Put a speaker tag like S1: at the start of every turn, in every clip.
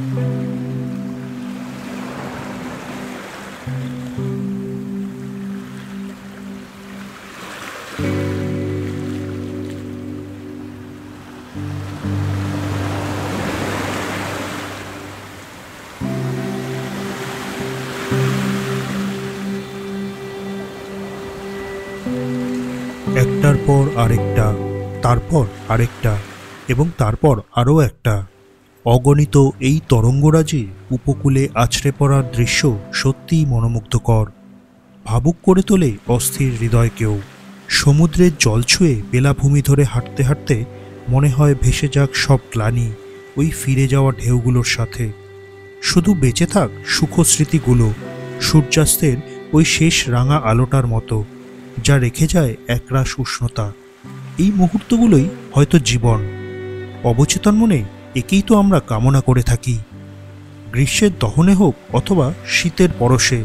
S1: একটার পর আরেকটা, তারপর আরেকটা এবং তারপর আরও একটা। অগণিত এই তরঙ্গরাজি উপকূলে আছড়ে পড়ার দৃশ্য সত্যিই মনোমুগ্ধকর, ভাবুক করে তোলে অস্থির হৃদয়কেও। সমুদ্রের জল ছুঁয়ে বেলাভূমি ধরে হাঁটতে হাঁটতে মনে হয় ভেসে যাক সব গ্লানি ওই ফিরে যাওয়া ঢেউগুলোর সাথে। শুধু বেঁচে থাক সুখস্মৃতিগুলো, সূর্যাস্তের ওই শেষ রাঙা আলোটার মতো, যা রেখে যায় একরাশ উষ্ণতা। এই মুহূর্তগুলোই হয়তো জীবন। অবচেতন মনে একেই তো আমরা কামনা করে থাকি। গ্রীষ্মের দহনে হোক অথবা শীতের পরশে,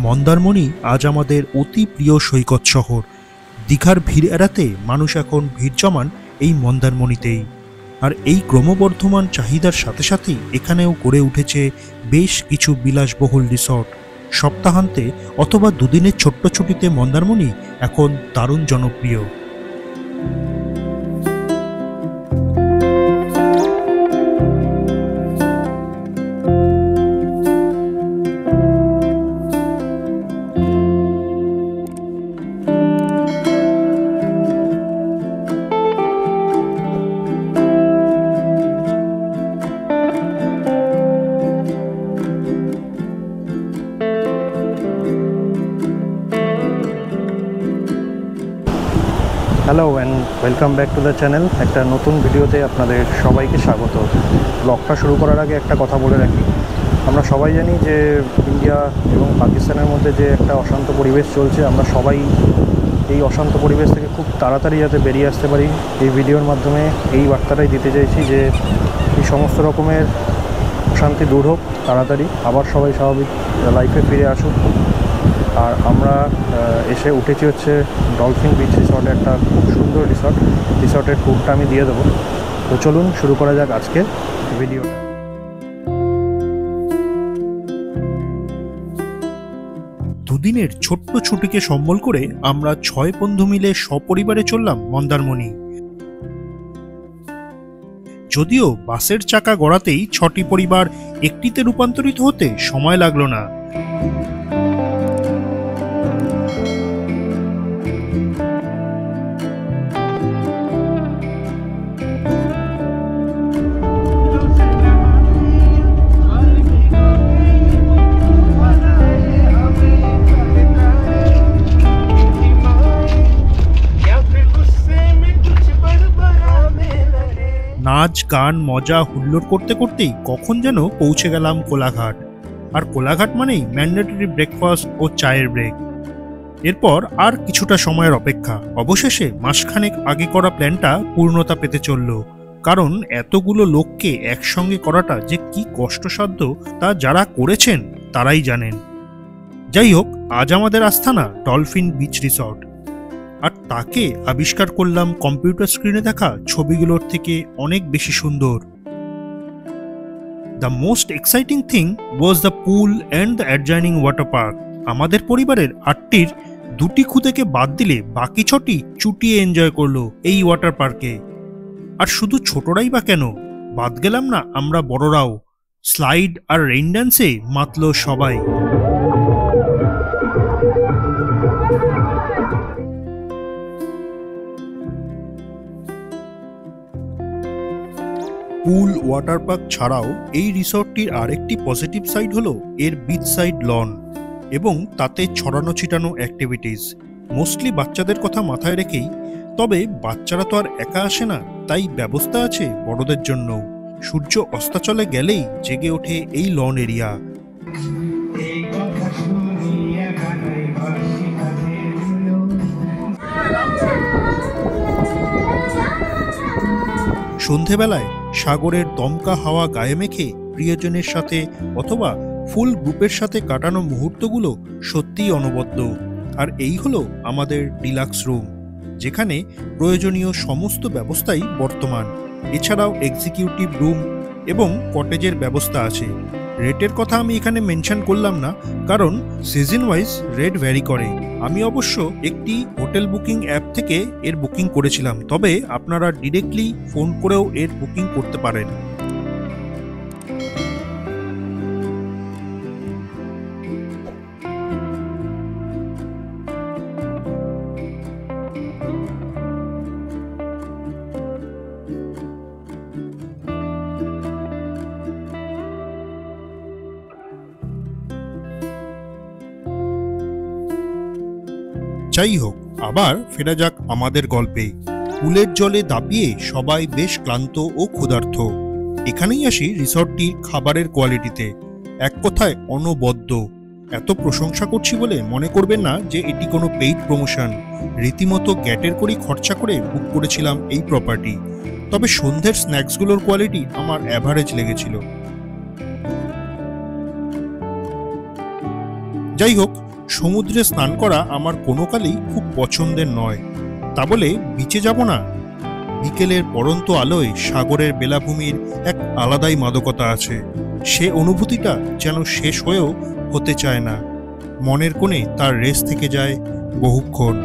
S1: মন্দারমণি আজ আমাদের অতি প্রিয় সৈকত শহর। দীঘার ভিড় এড়াতে মানুষ এখন ভিড় জমান এই মন্দারমণিতেই। আর এই ক্রমবর্ধমান চাহিদার সাথে সাথেই এখানেও গড়ে উঠেছে বেশ কিছু বিলাসবহুল রিসর্ট। সপ্তাহান্তে অথবা দুদিনের ছোট্ট ছুটিতে মন্দারমণি এখন দারুণ জনপ্রিয়।
S2: Hello and welcome back to the channel. একটা নতুন ভিডিওতে আপনাদের সবাইকে স্বাগত। ব্লগটা শুরু করার আগে একটা কথা বলে রাখি, আমরা সবাই জানি যে ইন্ডিয়া এবং পাকিস্তানের মধ্যে যে একটা অশান্ত পরিবেশ চলছে, আমরা সবাই এই অশান্ত পরিবেশ থেকে খুব তাড়াতাড়ি যাতে বেরিয়ে আসতে পারি, এই ভিডিওর মাধ্যমে এই বার্তাটাই দিতে চাইছি যে এই সমস্ত রকমের অশান্তি দূর হোক তাড়াতাড়ি, আবার সবাই স্বাভাবিক লাইফে ফিরে আসুক। আর আমরা এসে উঠেছি হচ্ছে ডলফিন বিচ রিসর্টে, একটা খুব সুন্দর রিসর্টের ট্যুরটা আমি দিয়ে দেবো। তো চলুন শুরু করা যাক আজকে ভিডিওটা।
S1: দুদিনের ছোট্ট ছুটিকে সম্বল করে আমরা 6 বন্ধু মিলে সপরিবারে চললাম মন্দারমণি। যদিও বাসের চাকা গড়াতেই 6টি পরিবার একটিতে রূপান্তরিত হতে সময় লাগলো না। নাচ গান মজা হুল্লোড় করতে করতেই কখন যেন পৌঁছে গেলাম কোলাঘাট। আর কোলাঘাট মানেই ম্যান্ডেটরি ব্রেকফাস্ট ও চায়ের ব্রেক। এরপর আর কিছুটা সময়ের অপেক্ষা। অবশেষে মাসখানেক আগে করা প্ল্যানটা পূর্ণতা পেতে চলল, কারণ এতগুলো লোককে একসঙ্গে করাটা যে কি কষ্টসাধ্য তা যারা করেছেন তারাই জানেন। যাই হোক, আজ আমাদের আস্থানা ডলফিন বিচ রিসর্ট, আর তাকে আবিষ্কার করলাম কম্পিউটার স্ক্রিনে দেখা ছবিগুলোর থেকে অনেক বেশি সুন্দর। The most exciting thing was the pool and the adjoining water park. আমাদের পরিবারের 8টির 2টি খুদেকে বাদ দিলে বাকি 6টি চুটিয়ে এনজয় করলো এই ওয়াটার পার্কে। আর শুধু ছোটরাই বা কেন, বাদ গেলাম না আমরা বড়রাও। স্লাইড আর রেইন ড্যান্সে মাতল সবাই। পুল ওয়াটার পার্ক ছাড়াও এই রিসর্টটির আরেকটি পজিটিভ সাইড হলো এর বিচ সাইড লন এবং তাতে ছড়ানো ছিটানো অ্যাক্টিভিটিস, মোস্টলি বাচ্চাদের কথা মাথায় রেখেই। তবে বাচ্চারা তো আর একা আসে না, তাই ব্যবস্থা আছে বড়দের জন্য। সূর্য অস্তাচলে গেলেই জেগে ওঠে এই লন এরিয়া। সন্ধেবেলায় সাগরের দমকা হাওয়া গায়ে মেখে প্রিয়জনের সাথে অথবা ফুল গ্রুপের সাথে কাটানো মুহূর্তগুলো সত্যিই অনবদ্য। আর এই হলো আমাদের ডিলাক্স রুম, যেখানে প্রয়োজনীয় সমস্ত ব্যবস্থাই বর্তমান। এছাড়াও এক্সিকিউটিভ রুম, এবং কটেজের ব্যবস্থা আছে। রেটের কথা আমি এখানে মেনশন করলাম না, কারণ সিজন ওয়াইজ রেট ভ্যারি করে। আমি অবশ্য একটি হোটেল বুকিং অ্যাপ থেকে এর বুকিং করেছিলাম, তবে আপনারা ডিরেক্টলি ফোন করেও এর বুকিং করতে পারেন। যাই হোক, আবার ফেরা যাক আমাদের গল্পে। পুলের জলে দাপিয়ে সবাই বেশ ক্লান্ত ও ক্ষুধার্ত। এখানেই আসি রিসর্টটির খাবারের কোয়ালিটিতে। এক কথায় অনবদ্য। এত প্রশংসা করছি বলে মনে করবেন না যে এটি কোনো পেইড প্রমোশন। রীতিমতো গ্যাটের করেই খরচা করে বুক করেছিলাম এই প্রপার্টি। তবে সন্ধ্যের স্ন্যাক্সগুলোর কোয়ালিটি আমার অ্যাভারেজ লেগেছিল। যাই হোক, সমুদ্রে স্নান করা আমার কোনো কালেই খুব পছন্দের নয়। তা বলে বিচে যাব না? বিকেলের পড়ন্ত আলোয় সাগরের বেলাভূমির এক আলাদাই মাদকতা আছে। সে অনুভূতিটা যেন শেষ হয়েও হতে চায় না। মনের কোণে তার রেশ থেকে যায় বহুক্ষণ।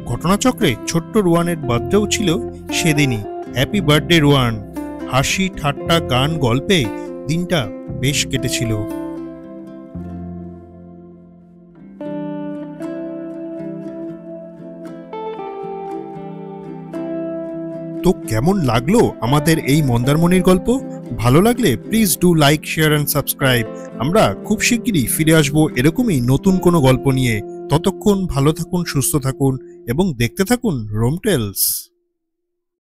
S1: ঘটনাচক্রে ছোট্ট রোয়ানের বার্থডেও ছিল সেদিনই। Happy birthday Rowan. হাসি ঠাট্টা গান গল্পে দিনটা বেশ কেটেছিল। তো কেমন লাগলো আমাদের এই মন্দারমণির গল্প? ভালো লাগলে please do like, share and subscribe. আমরা খুব শিগগিরই ফিরে আসবো এরকমই নতুন কোনো গল্প নিয়ে। ততক্ষণ ভালো থাকুন, সুস্থ থাকুন এবং দেখতে থাকুন রোম টেলস।